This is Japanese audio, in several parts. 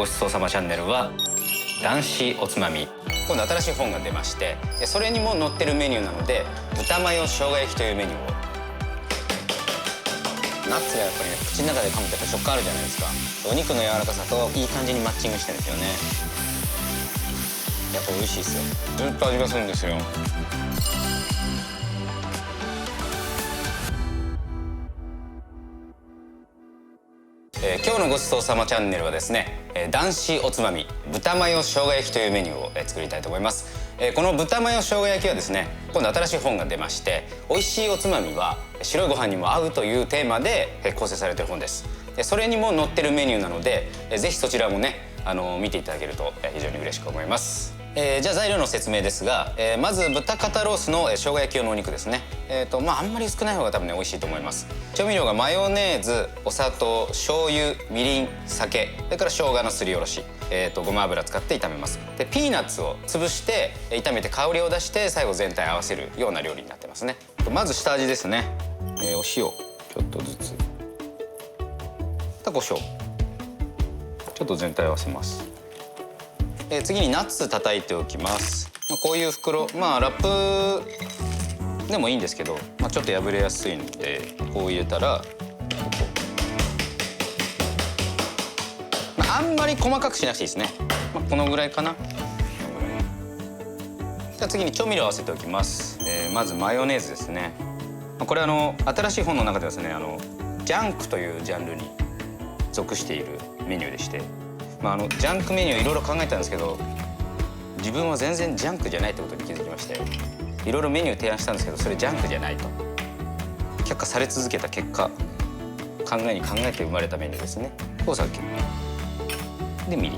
ちそうさまチャンネルは男子おつまみ。今度新しい本が出まして、それにも載ってるメニューなので、豚マヨ生姜焼きというメニューを。ナッツがやっぱりね、口の中で噛むとやっぱ食感あるじゃないですか。お肉の柔らかさといい感じにマッチングしてるんですよね。やっぱ美味しいですよ。ずっと味がするんですよ。今日のごちそうさまチャンネルはですね、男子おつまみ豚マヨ生姜焼きというメニューを作りたいと思います。この豚マヨ生姜焼きはですね、今度新しい本が出まして、美味しいおつまみは白いご飯にも合うというテーマで構成されている本です。それにも載ってるメニューなので、ぜひそちらもね見ていただけると非常に嬉しく思います。じゃあ材料の説明ですが、まず豚肩ロースの生姜焼き用のお肉ですね。あんまり少ない方が多分ね美味しいと思います。調味料がマヨネーズ、お砂糖、醤油、みりん、酒、それから生姜のすりおろし、ごま油使って炒めます。でピーナッツを潰して炒めて香りを出して最後全体合わせるような料理になってますね。まず下味ですね。お塩ちょっとずつ、胡椒ちょっと全体合わせます。次にナッツ叩いておきます。こういう袋、ラップでもいいんですけど、ちょっと破れやすいのでこう入れたら、あんまり細かくしなくていいですね。このぐらいかな。じゃあ次に調味料合わせておきます。まずマヨネーズですね。これ新しい本の中ではですね、ジャンクというジャンルに属しているメニューでして、ジャンクメニューいろいろ考えたんですけど、自分は全然ジャンクじゃないってことに気づきまして、いろいろメニュー提案したんですけど、それジャンクじゃないと却下され続けた結果、考えに考えて生まれたメニューですね。お酒でみりん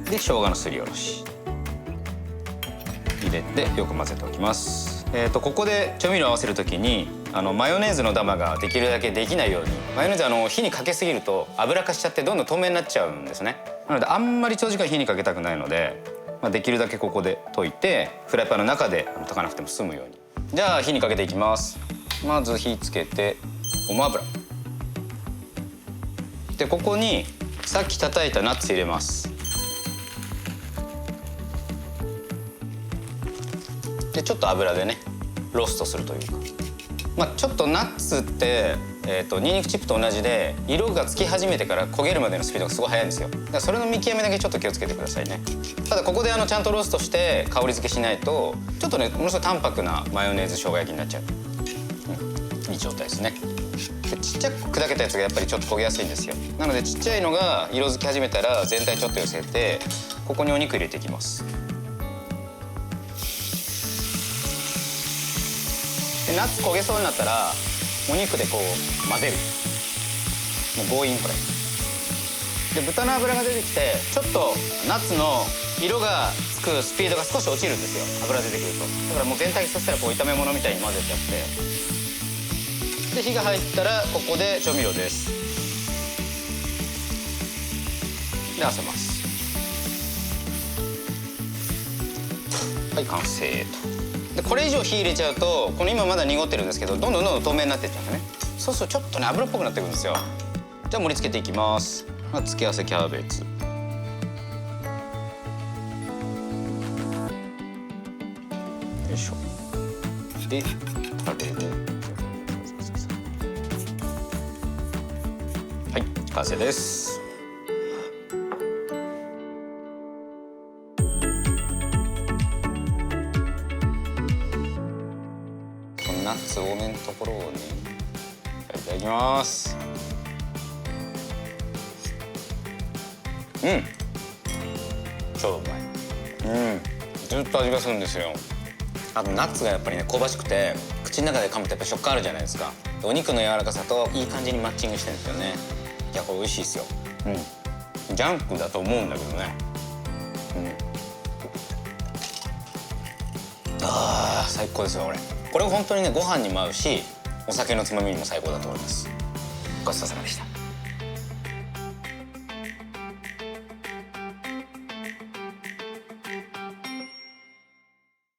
で生姜のすりおろし入れてよく混ぜておきます。ここで調味料を合わせるときにマヨネーズのダマができるだけできないように、マヨネーズ火にかけすぎると油化しちゃってどんどん透明になっちゃうんですね。なのであんまり長時間火にかけたくないので、できるだけここで溶いてフライパンの中で溶かなくても済むように。じゃあ火にかけていきます。まず火つけてごま油で、ここにさっき叩いたナッツ入れます。でちょっと油でねローストするというか、ちょっとナッツってニンニクチップと同じで色がつき始めてから焦げるまでのスピードがすごい速いんですよ。だからそれの見極めだけちょっと気をつけてくださいね。ただここでちゃんとローストして香り付けしないとちょっとねものすごい淡白なマヨネーズ生姜焼きになっちゃう、いい状態ですね。でちっちゃく砕けたやつがやっぱりちょっと焦げやすいんですよ。なのでちっちゃいのが色づき始めたら全体ちょっと寄せて、ここにお肉入れていきます。でナッツ焦げそうになったらお肉でこう混ぜる。もう強引これで、豚の脂が出てきてちょっとナッツの色がつくスピードが少し落ちるんですよ、油出てくると。だからもう全体そしたらこう炒め物みたいに混ぜちゃって、で火が入ったらここで調味料です。で合わせます。はい、完成と。でこれ以上火入れちゃうと、この今まだ濁ってるんですけど、どんどん透明になっていっちゃうんですね。そうするとちょっとね油っぽくなってくるんですよ。じゃあ盛り付けていきます。付け合わせキャベツ、よいしょ。でタレで、はい、完成です。ナッツ多めのところをね、いただきます。超うまい。ずっと味がするんですよ。あとナッツがやっぱりね香ばしくて、口の中で噛むとやっぱ食感あるじゃないですか。お肉の柔らかさといい感じにマッチングしてるんですよね。いやこれ美味しいですよ。ジャンクだと思うんだけどね。最高ですよこれ。これ本当にねご飯にも合うし、お酒のつまみにも最高だと思います。ごちそうさまでした。